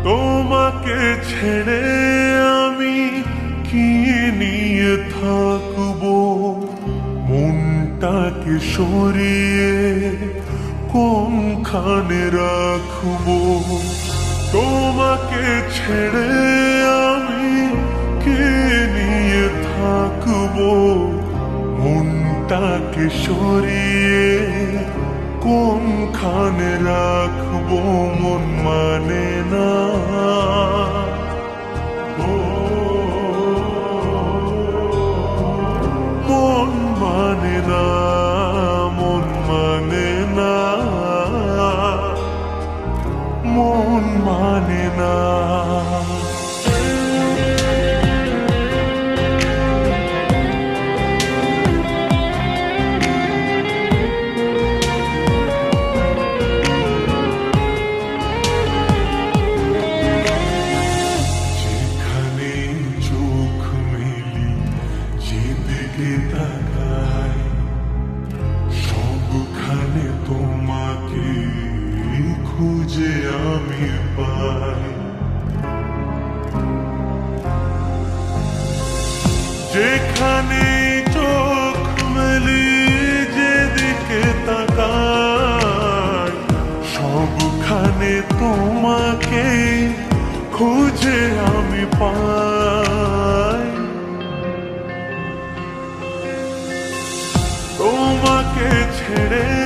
তোমাকে ছেড়ে আমি কি নিয়ে থাকবো, মনটাকে সরিয়ে কোনখানে রাখবো। তোমাকে ছেড়ে আমি কি নিয়ে থাকবো, মনটাকে সরিয়ে কোনখানে রাখবো। মন মানে না, মন মানে না, মন মানে না, মন মানে না। সবখানে তোমাকে খুঁজে আমি পাই, যেখানে চোখ মেলি যেদিকে তাকাই, সবখানে তোমাকে খুঁজে আমি পাই। তোমাকে ছেড়ে